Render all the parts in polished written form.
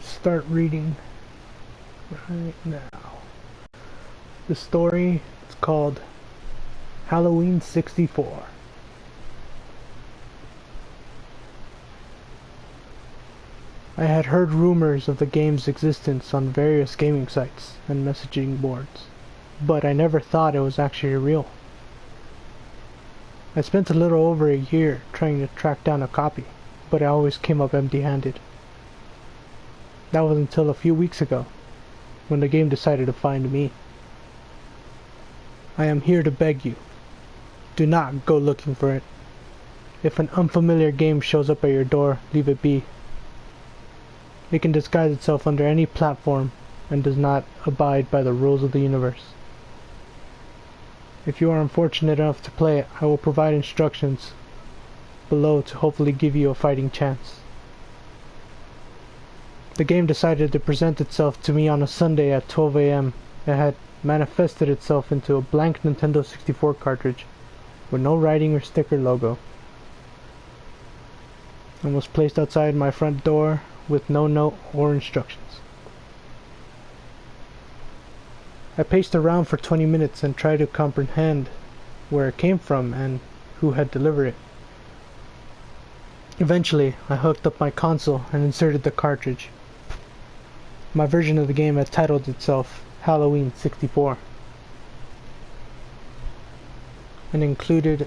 start reading right now. The story is called Halloween 64. I had heard rumors of the game's existence on various gaming sites and messaging boards, but I never thought it was actually real. I spent a little over a year trying to track down a copy, but I always came up empty-handed. That was until a few weeks ago, when the game decided to find me. I am here to beg you, do not go looking for it. If an unfamiliar game shows up at your door, leave it be. It can disguise itself under any platform and does not abide by the rules of the universe. If you are unfortunate enough to play it, I will provide instructions below to hopefully give you a fighting chance. The game decided to present itself to me on a Sunday at 12 a.m. It had manifested itself into a blank Nintendo 64 cartridge with no writing or sticker logo, and was placed outside my front door with no note or instructions. I paced around for 20 minutes and tried to comprehend where it came from and who had delivered it. Eventually, I hooked up my console and inserted the cartridge. My version of the game had titled itself Halloween 64 and included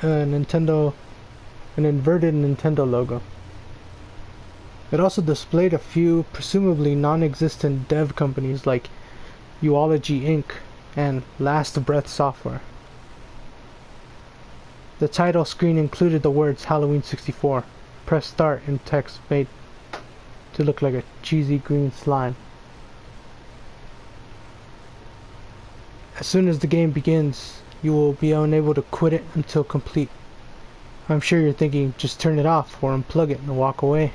an inverted Nintendo logo. It also displayed a few presumably non-existent dev companies like Uology Inc. and Last Breath Software. The title screen included the words Halloween 64. Press start in text made to look like a cheesy green slime. As soon as the game begins, you will be unable to quit it until complete. I'm sure you're thinking, just turn it off or unplug it and walk away.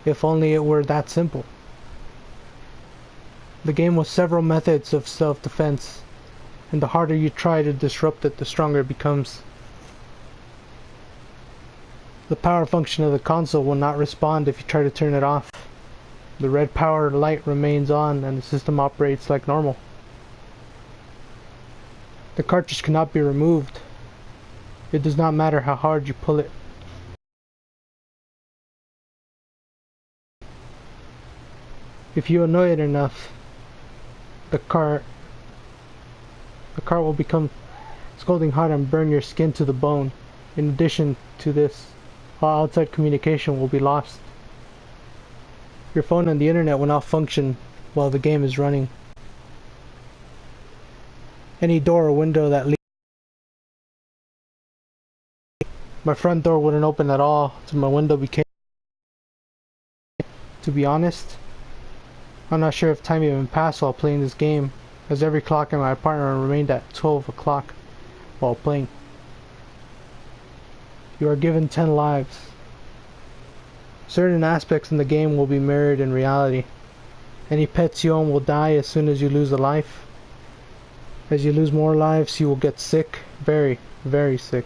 If only it were that simple. The game has several methods of self-defense, and the harder you try to disrupt it, the stronger it becomes. The power function of the console will not respond if you try to turn it off. The red power light remains on and the system operates like normal. The cartridge cannot be removed. It does not matter how hard you pull it. If you annoy it enough, the cart will become scalding hot and burn your skin to the bone. In addition to this, all outside communication will be lost. Your phone and the internet will not function while the game is running. Any door or window that leads... My front door wouldn't open at all till my window became... To be honest, I'm not sure if time even passed while playing this game, as every clock in my apartment remained at 12 o'clock while playing. You are given 10 lives. Certain aspects in the game will be mirrored in reality. Any pets you own will die as soon as you lose a life. As you lose more lives, you will get sick, very, very sick.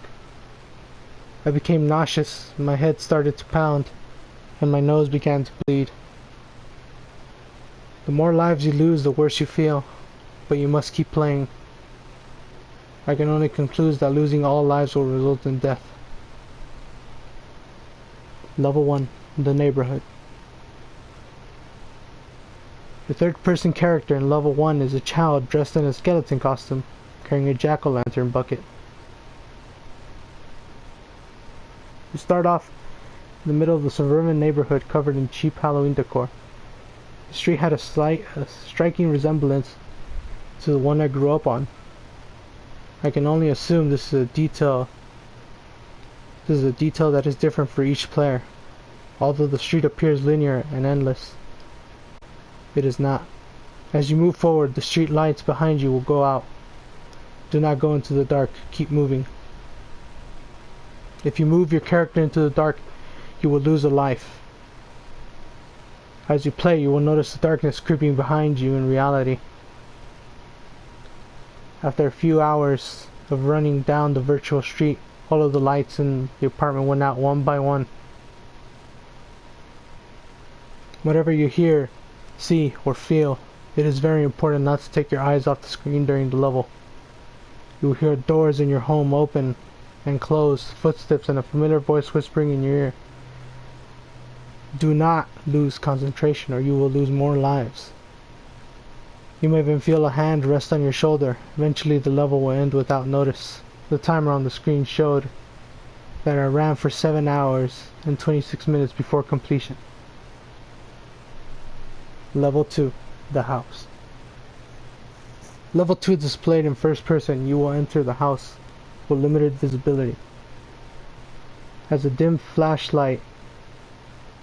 I became nauseous, my head started to pound, and my nose began to bleed. The more lives you lose, the worse you feel, but you must keep playing. I can only conclude that losing all lives will result in death. Level 1. The Neighborhood. The third-person character in Level 1 is a child dressed in a skeleton costume, carrying a jack-o'-lantern bucket. You start off in the middle of the suburban neighborhood covered in cheap Halloween decor. The street had a striking resemblance to the one I grew up on. I can only assume this is a detail that is different for each player. Although the street appears linear and endless, it is not. As you move forward, the street lights behind you will go out. Do not go into the dark, keep moving. If you move your character into the dark, you will lose a life. As you play, you will notice the darkness creeping behind you in reality. After a few hours of running down the virtual street, all of the lights in the apartment went out one by one. Whatever you hear, see, or feel, it is very important not to take your eyes off the screen during the level. You will hear doors in your home open and close, footsteps, and a familiar voice whispering in your ear. Do not lose concentration or you will lose more lives. You may even feel a hand rest on your shoulder. Eventually the level will end without notice. The timer on the screen showed that I ran for 7 hours and 26 minutes before completion. Level 2, the house. Level 2 is displayed in first person. You will enter the house with limited visibility, as a dim flashlight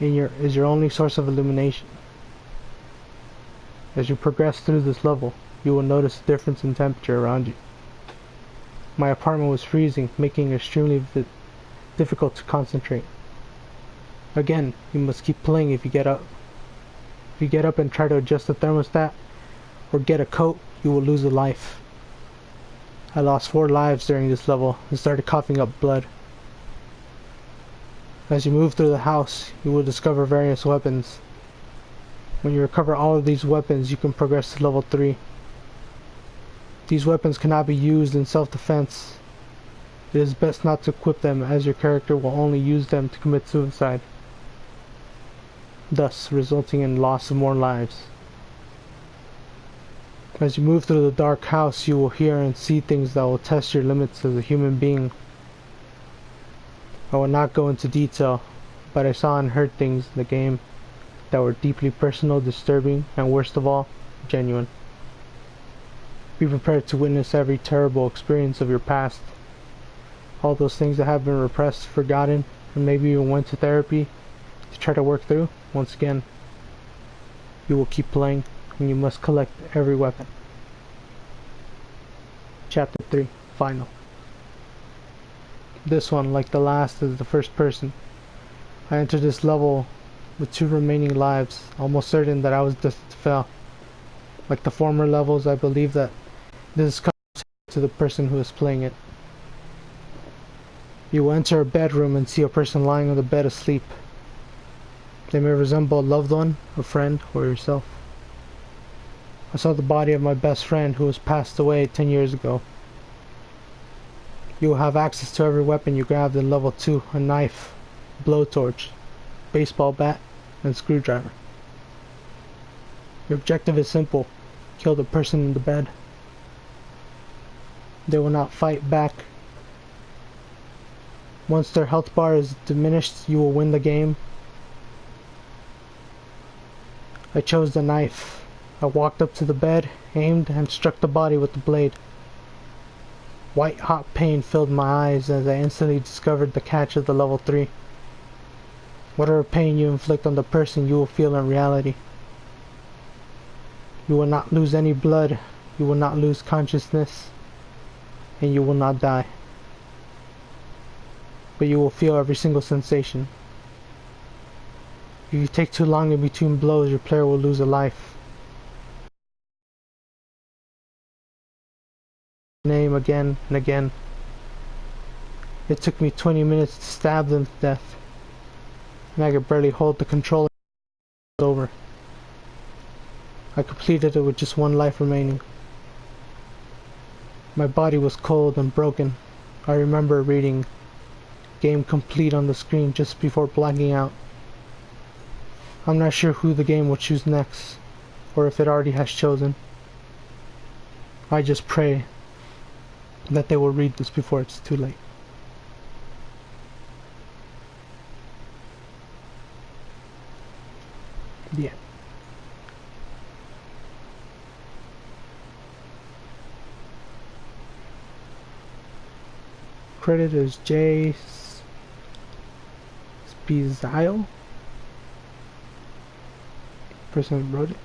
is your only source of illumination. As you progress through this level, you will notice a difference in temperature around you. My apartment was freezing, making it extremely difficult to concentrate. Again, you must keep playing if you get up. If you get up and try to adjust the thermostat or get a coat, you will lose a life. I lost 4 lives during this level and started coughing up blood. As you move through the house, you will discover various weapons. When you recover all of these weapons, you can progress to level 3. These weapons cannot be used in self-defense. It is best not to equip them, as your character will only use them to commit suicide, thus resulting in loss of more lives. As you move through the dark house, you will hear and see things that will test your limits as a human being. I will not go into detail, but I saw and heard things in the game that were deeply personal, disturbing, and worst of all, genuine. Be prepared to witness every terrible experience of your past. All those things that have been repressed, forgotten, and maybe even went to therapy to try to work through. Once again, you will keep playing, and you must collect every weapon. Chapter 3, Final. This one, like the last, is the first person. I entered this level with 2 remaining lives, almost certain that I was destined to fail. Like the former levels, I believe that this is coming to the person who is playing it. You will enter a bedroom and see a person lying on the bed asleep. They may resemble a loved one, a friend, or yourself. I saw the body of my best friend who was passed away 10 years ago. You will have access to every weapon you grabbed in level 2, a knife, blowtorch, baseball bat, and screwdriver. Your objective is simple: kill the person in the bed. They will not fight back. Once their health bar is diminished, you will win the game. I chose the knife. I walked up to the bed, aimed, and struck the body with the blade. White hot pain filled my eyes as I instantly discovered the catch of the level 3. Whatever pain you inflict on the person, you will feel in reality. You will not lose any blood, you will not lose consciousness, and you will not die. But you will feel every single sensation. If you take too long in between blows, your player will lose a life. Name again and again. It took me 20 minutes to stab them to death, and I could barely hold the controller over. I completed it with just 1 life remaining. My body was cold and broken. I remember reading "Game complete" on the screen just before blacking out. I'm not sure who the game will choose next, or if it already has chosen. I just pray that they will read this before it's too late. The end. Credit is J. Spizile, person who wrote it.